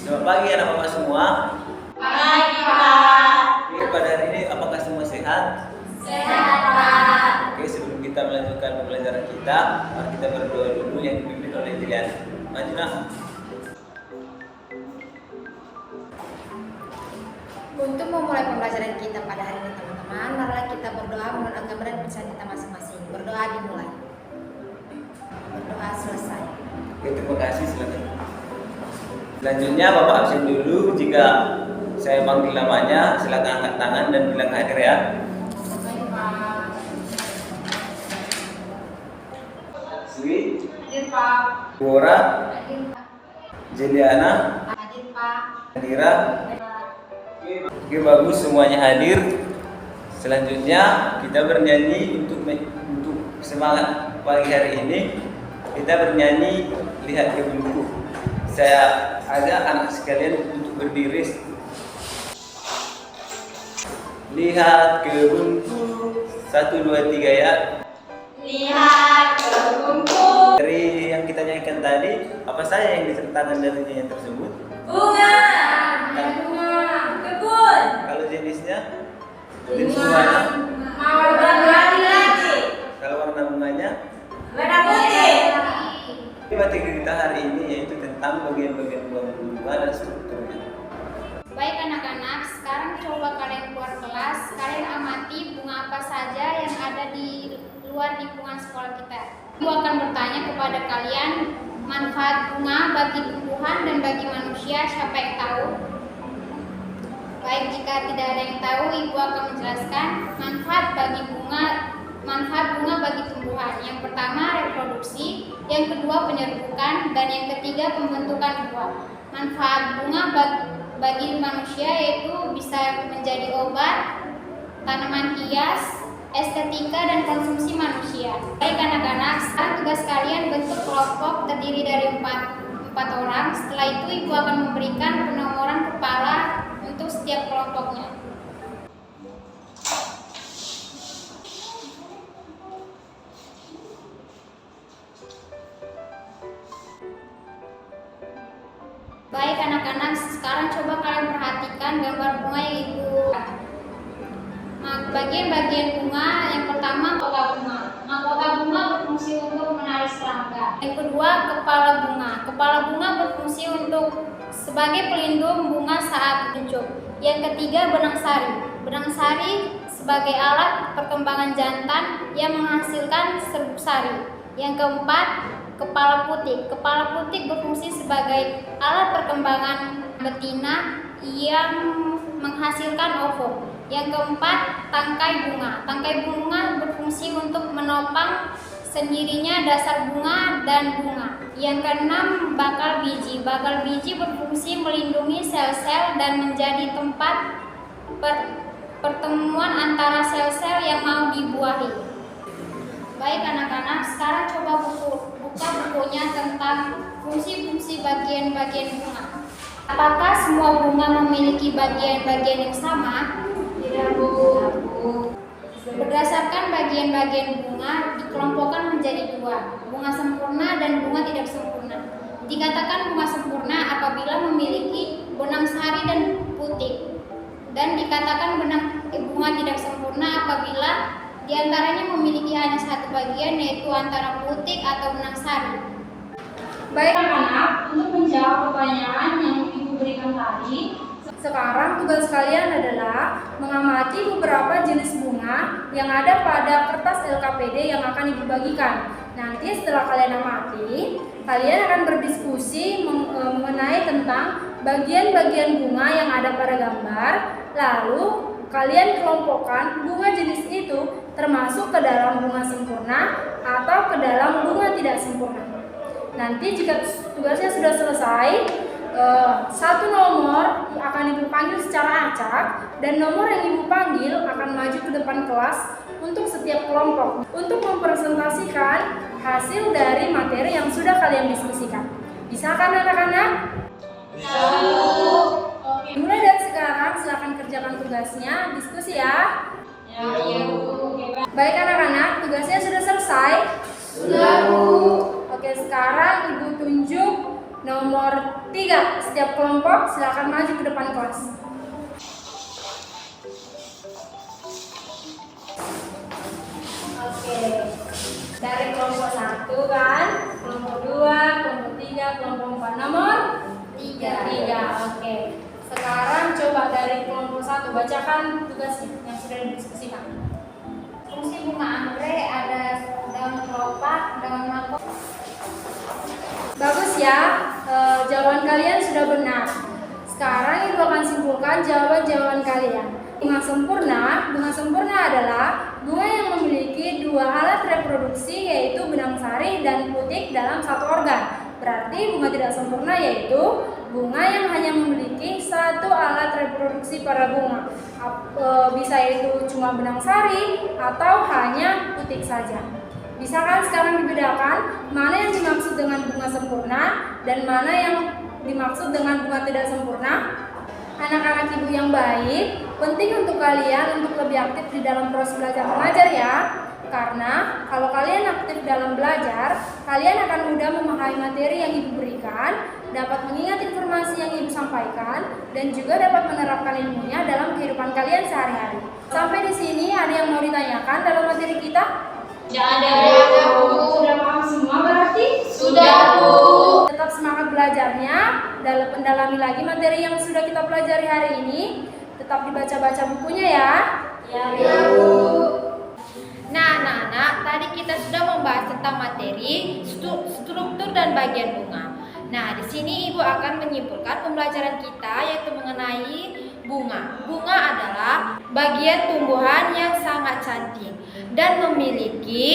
Selamat pagi anak-anak semua. Pagi, Pak. Oke, pada hari ini apakah semua sehat? Sehat, Pak. Oke, sebelum kita melanjutkan pembelajaran kita, mari kita berdoa dulu yang dipimpin oleh Juliana. Maju nak. Untuk memulai pembelajaran kita pada hari ini teman-teman, marilah kita berdoa menurut agama dan kepercayaan kita masing-masing. Berdoa dimulai. Berdoa selesai. Oke, terima kasih, silakan. Selanjutnya Bapak absen dulu. Jika saya panggil namanya, silakan angkat tangan dan bilang hadir ya. Baik, Pak. Sri, Hadir, Pak. Bora, Hadir Pak. Juliana, Hadir Pak. Nadira. Oke, bagus semuanya hadir. Selanjutnya kita bernyanyi untuk semangat pagi hari ini. Kita bernyanyi Lihat ke Bungku. Saya ajak anak sekalian untuk berdiri. Lihat ke Bungku. 1, 2, 3 ya. Lihat ke bungku. Dari yang kita nyanyikan tadi, apa saja yang disertakan dari nyanyian tersebut? Bunga. Kebun. Kalau jenisnya? Jenis Bunga. bunganya? Mawar lagi. Kalau warna bunganya? Merah putih. Materi kita hari ini yaitu tentang bagian-bagian bunga dan strukturnya. Baik anak-anak, sekarang coba kalian keluar kelas, kalian amati bunga apa saja yang ada di luar lingkungan sekolah kita. Ibu akan bertanya kepada kalian manfaat bunga bagi tumbuhan dan bagi manusia, siapa yang tahu? Baik, jika tidak ada yang tahu, Ibu akan menjelaskan manfaat bunga bagi tumbuhan. Yang pertama reproduksi, yang kedua penyerbukan, dan yang ketiga pembentukan buah. Manfaat bunga bagi manusia yaitu bisa menjadi obat, tanaman hias, estetika, dan konsumsi manusia. Baik anak-anak, sekarang tugas kalian bentuk kelompok terdiri dari empat orang. Setelah itu Ibu akan memberikan penomoran kepala untuk setiap kelompoknya. Baik anak-anak, sekarang coba kalian perhatikan gambar bunga yang Ibu. Bagian-bagian bunga yang pertama mahkota bunga. Mahkota bunga berfungsi untuk menarik serangga. Yang kedua kepala bunga. Kepala bunga berfungsi untuk sebagai pelindung bunga saat kuncup. Yang ketiga benang sari. Benang sari sebagai alat perkembangan jantan yang menghasilkan serbuk sari. Yang keempat kepala putik. Kepala putik berfungsi sebagai alat perkembangan betina yang menghasilkan ovum. Yang keempat, tangkai bunga. Tangkai bunga berfungsi untuk menopang sendirinya dasar bunga dan bunga. Yang keenam, bakal biji. Bakal biji berfungsi melindungi sel-sel dan menjadi tempat pertemuan antara sel-sel yang mau dibuahi. Baik anak-anak, sekarang coba buka bukunya tentang fungsi-fungsi bagian-bagian bunga. Apakah semua bunga memiliki bagian-bagian yang sama? Tidak, Bu. Berdasarkan bagian-bagian bunga dikelompokkan menjadi dua, bunga sempurna dan bunga tidak sempurna. Dikatakan bunga sempurna apabila memiliki benang sari dan putik, dan dikatakan bunga tidak sempurna apabila diantaranya memiliki hanya satu bagian, yaitu antara putik atau benang sari. Baik anak-anak, untuk menjawab pertanyaan yang Ibu berikan tadi, sekarang tugas kalian adalah mengamati beberapa jenis bunga yang ada pada kertas LKPD yang akan Ibu bagikan. Nanti setelah kalian amati, kalian akan berdiskusi mengenai tentang bagian-bagian bunga yang ada pada gambar. Lalu kalian kelompokkan bunga jenis itu termasuk ke dalam bunga sempurna atau ke dalam bunga tidak sempurna. Nanti jika tugasnya sudah selesai, satu nomor akan Ibu panggil secara acak dan nomor yang Ibu panggil akan maju ke depan kelas untuk setiap kelompok untuk mempresentasikan hasil dari materi yang sudah kalian diskusikan. Bisa kan anak-anak? bisa. Oke. Mulai dari sekarang silakan kerjakan tugasnya, diskusi ya. Ya, iya, Bu. Oke, Pak. Baik anak-anak, tugasnya sudah selesai? Sudah, Bu. Oke, sekarang Ibu tunjuk Nomor 3, setiap kelompok silakan maju ke depan kelas. Oke, dari kelompok 1 kan, kelompok 2, kelompok 3, kelompok 4. Nomor 3. Oke. Sekarang coba dari kelompok 1 bacakan tugasnya yang sudah didiskusikan. Fungsi bunga anggrek ada daun kelopak, daun mahkota. Bagus ya, jawaban kalian sudah benar. Sekarang Ibu akan simpulkan jawaban-jawaban kalian. Bunga sempurna adalah bunga yang memiliki 2 alat reproduksi, yaitu benang sari dan putik dalam satu organ. Berarti bunga tidak sempurna yaitu bunga yang hanya memiliki 1 alat reproduksi pada bunga. Bisa itu cuma benang sari atau hanya putik saja. Bisa kan sekarang dibedakan mana yang dimaksud dengan bunga sempurna dan mana yang dimaksud dengan bunga tidak sempurna? Anak-anak ibu yang baik, penting untuk kalian untuk lebih aktif di dalam proses belajar mengajar ya. Karena kalau kalian aktif dalam belajar, kalian akan mudah memahami materi yang ibu berikan, dapat mengingat informasi yang ibu sampaikan, dan juga dapat menerapkan ilmunya dalam kehidupan kalian sehari-hari. Sampai di sini ada yang mau ditanyakan dalam materi kita? Tidak ada, Bu. Sudah paham semua berarti? Sudah, Bu. Tetap semangat belajarnya, dalam mendalami lagi materi yang sudah kita pelajari hari ini. Tetap dibaca-baca bukunya ya. Ya, Bu. Nah, anak-anak, tadi kita sudah membahas tentang materi, struktur dan bagian bunga. Nah, di sini Ibu akan menyimpulkan pembelajaran kita yaitu mengenai bunga. Bunga adalah bagian tumbuhan yang sangat cantik dan memiliki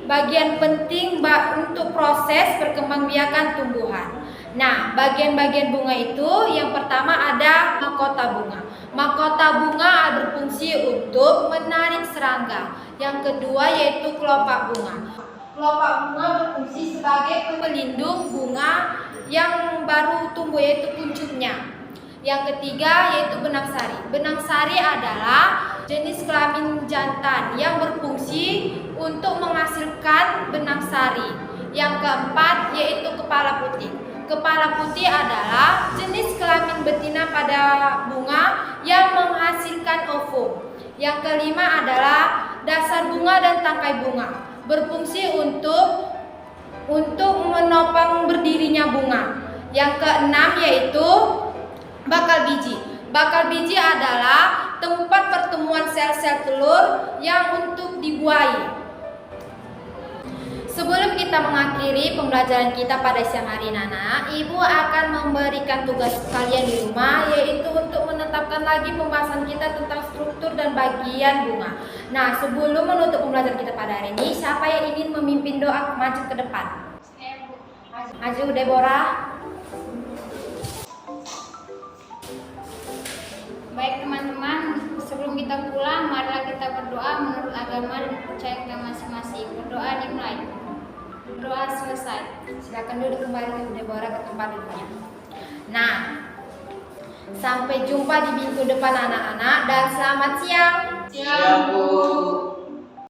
bagian penting untuk proses perkembangbiakan tumbuhan. Nah, bagian-bagian bunga itu yang pertama ada mahkota bunga. Mahkota bunga berfungsi untuk menarik serangga. Yang kedua yaitu kelopak bunga. Kelopak bunga berfungsi sebagai pelindung bunga yang baru tumbuh yaitu puncuknya. Yang ketiga yaitu benang sari. Benang sari adalah jenis kelamin jantan yang berfungsi untuk menghasilkan benang sari. Yang keempat yaitu kepala putih. Kepala putih adalah jenis kelamin betina pada bunga yang menghasilkan ovum. Yang kelima adalah dasar bunga dan tangkai bunga, berfungsi untuk menopang berdirinya bunga. Yang keenam yaitu bakal biji. Bakal biji adalah tempat pertemuan sel-sel telur yang untuk dibuahi. Sebelum kita mengakhiri pembelajaran kita pada siang hari Nana, Ibu akan memberikan tugas kalian di rumah, yaitu untuk menetapkan lagi pembahasan kita tentang struktur dan bagian bunga. Nah, sebelum menutup pembelajaran kita pada hari ini, siapa yang ingin memimpin doa maju ke depan? Maju, Deborah. Baik teman-teman, sebelum kita pulang, marilah kita berdoa menurut agama dan percaya kita masing-masing. Berdoa dimulai. Doa selesai. Silakan duduk kembali Deborah ke tempat duduknya. Nah, sampai jumpa di minggu depan anak-anak dan selamat siang. Siang, Bu.